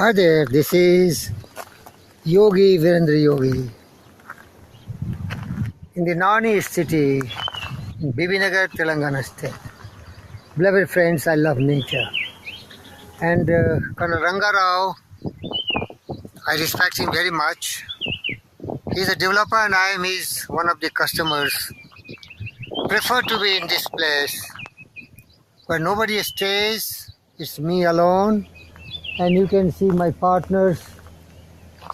Hi there, this is Yogi, Virendra Yogi. In the Narne East City, in Bibinagar, Telangana state. Beloved friends, I love nature. And Colonel Ranga Rao, I respect him very much. He's a developer and I am one of the customers. Prefer to be in this place where nobody stays, it's me alone. And you can see my partners,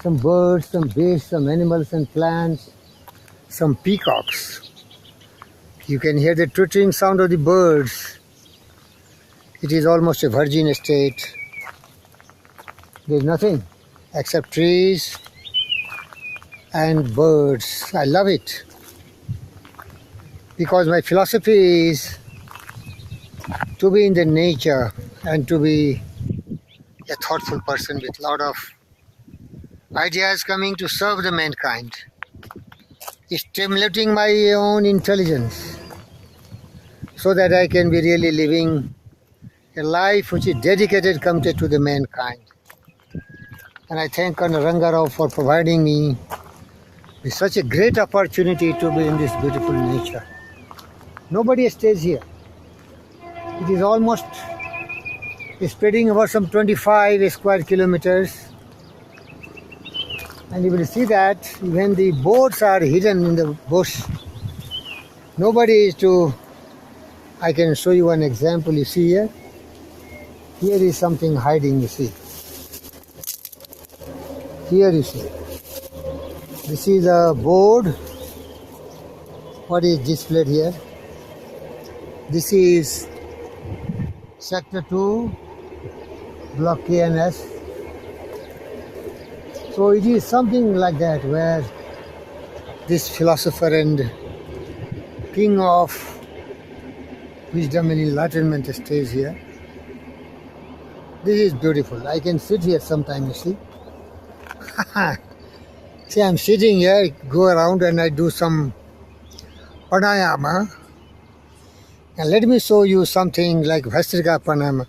some birds, some beasts, some animals and plants, some peacocks. You can hear the twittering sound of the birds. It is almost a virgin estate. There is nothing except trees and birds. I love it because my philosophy is to be in the nature and to be a thoughtful person with a lot of ideas coming to serve the mankind, stimulating my own intelligence so that I can be really living a life which is dedicated, committed to the mankind. And I thank Colonel Ranga Rao for providing me with such a great opportunity to be in this beautiful nature. Nobody stays here. It is almost spreading over some 25 square kilometers. And you will see that when the boats are hidden in the bush, nobody is to. I can show you an example. You see here? Here is something hiding, you see. Here you see. This is a board. What is displayed here? This is Sector 2, Block KNS. So it is something like that where this philosopher and king of wisdom and enlightenment stays here. This is beautiful. I can sit here sometime, you see. See, I'm sitting here, go around and I do some pranayama. And let me show you something like Vastrika pranayama.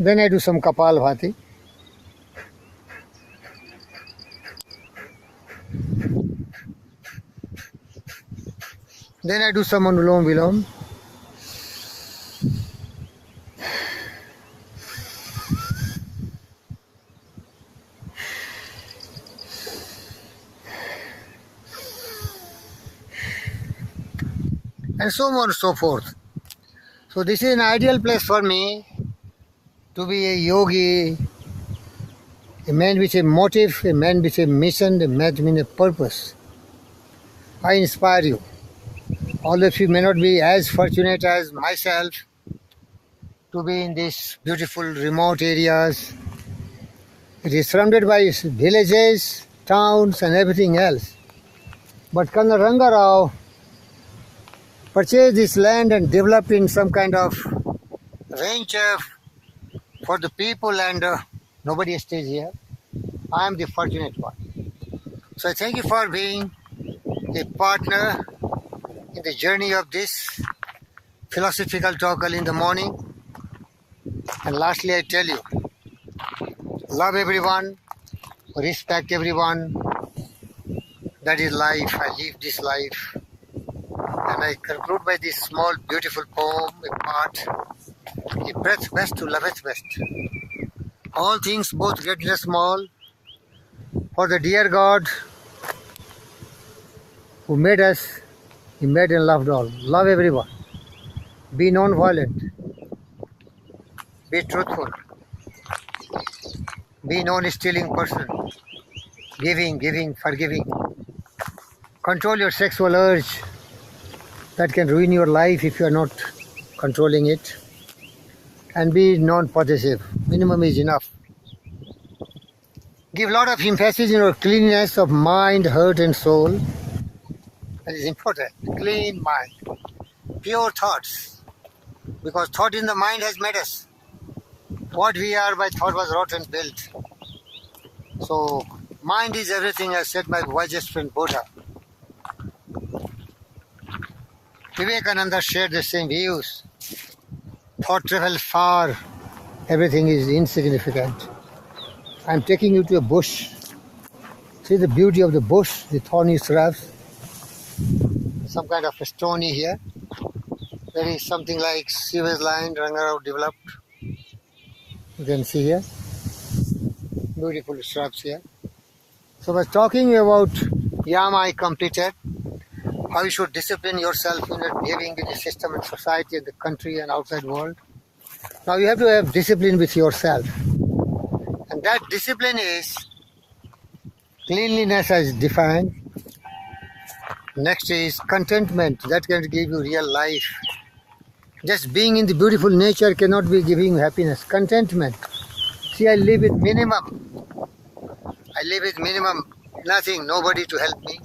Then I do some Kapalbhati. Then I do some Anulom Vilom. And so on and so forth. So this is an ideal place for me to be a yogi, a man with a motive, a man with a mission, a man with a purpose. I inspire you. All of you may not be as fortunate as myself to be in these beautiful remote areas. It is surrounded by villages, towns and everything else. But Colonel Ranga Rao purchased this land and developed in some kind of ranch for the people and nobody stays here. I am the fortunate one. So I thank you for being a partner in the journey of this philosophical talk early in the morning. And lastly, I tell you, love everyone, respect everyone. That is life. I live this life. And I conclude by this small, beautiful poem, a part. He breath best to loveth best. All things both great and small, for the dear God who made us, He made and loved all. Love everyone. Be non-violent. Be truthful. Be non-stealing person. Giving, forgiving. Control your sexual urge. That can ruin your life if you are not controlling it. And be non-possessive. Minimum is enough. Give a lot of emphasis in your cleanliness of mind, heart and soul. That is important. Clean mind. Pure thoughts. Because thought in the mind has made us. What we are by thought was wrought and built. So mind is everything, as said my wisest friend Buddha. Vivekananda shared the same views. Thought travels far, everything is insignificant. I'm taking you to a bush. See the beauty of the bush, the thorny shrubs, some kind of a stony here. There is something like sewage line Rangarao developed. You can see here, beautiful shrubs here. So I was talking about Yama I completed, how you should discipline yourself in behaving in the system and society and the country and outside world. Now you have to have discipline with yourself. And that discipline is cleanliness as defined. Next is contentment, that can give you real life. Just being in the beautiful nature cannot be giving you happiness. Contentment. See, I live with minimum. I live with minimum, nothing, nobody to help me.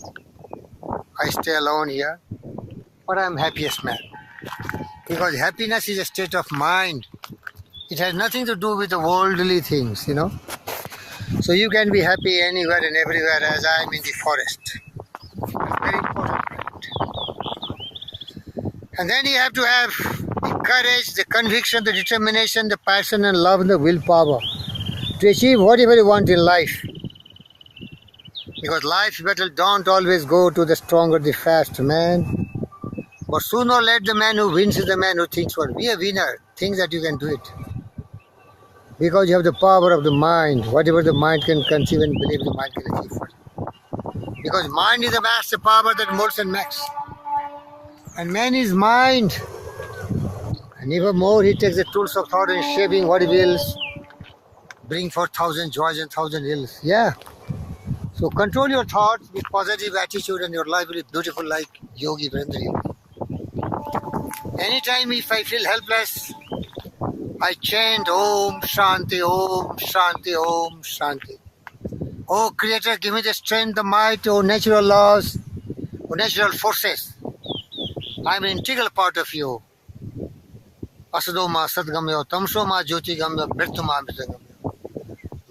I stay alone here, but I'm happiest man. Because happiness is a state of mind. It has nothing to do with the worldly things, you know. So you can be happy anywhere and everywhere as I am in the forest. Very important point. And then you have to have the courage, the conviction, the determination, the passion and love and the willpower to achieve whatever you want in life. Because life's battle don't always go to the strong or the fast man. But sooner or later the man who wins is the man who thinks, well, be a winner, think that you can do it. Because you have the power of the mind, whatever the mind can conceive and believe, the mind can achieve for it. Because mind is the master power that molds and makes. And man is mind. And even more, he takes the tools of thought and shaping what he wills, bring forth 1,000 joys and 1,000 ills. Yeah. So control your thoughts with positive attitude and your life will be beautiful like Yogi, VIRENDRA Yogi. Anytime if I feel helpless, I chant Om Shanti, Om Shanti, Om Shanti. Oh Creator, give me the strength, the might, oh natural laws, oh natural forces. I am an integral part of you. Asadoma Sadgamyo, Tamsoma Jyotigamyo, Birtuma Mritangamyo.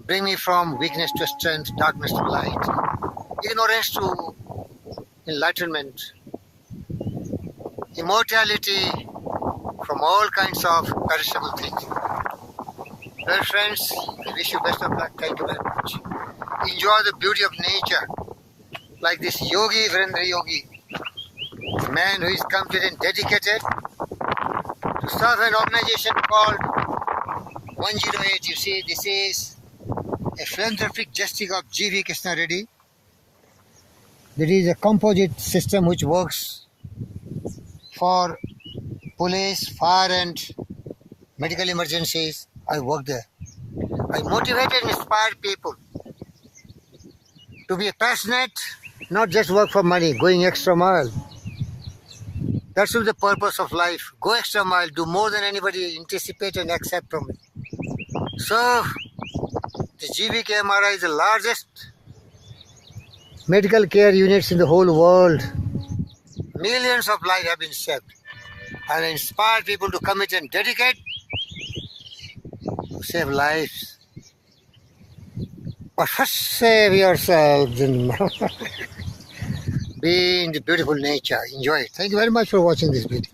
Bring me from weakness to strength, darkness to light, ignorance to enlightenment, immortality from all kinds of perishable things. Well friends, I wish you best of luck. Thank you very much. Enjoy the beauty of nature like this Yogi, VIRENDRA Yogi, a man who is committed and dedicated to serve an organization called 108. You see, this is a philanthropic gesture of G.V. Krishna Reddy. There is a composite system which works for police, fire and medical emergencies. I work there. I motivate and inspire people to be passionate, not just work for money, going extra mile. That's the purpose of life. Go extra mile, do more than anybody anticipate and accept from it. So, the GVKMRI is the largest medical care units in the whole world. Millions of lives have been saved. And I inspire people to commit and dedicate to save lives. But first save yourselves and be in the beautiful nature. Enjoy it. Thank you very much for watching this video.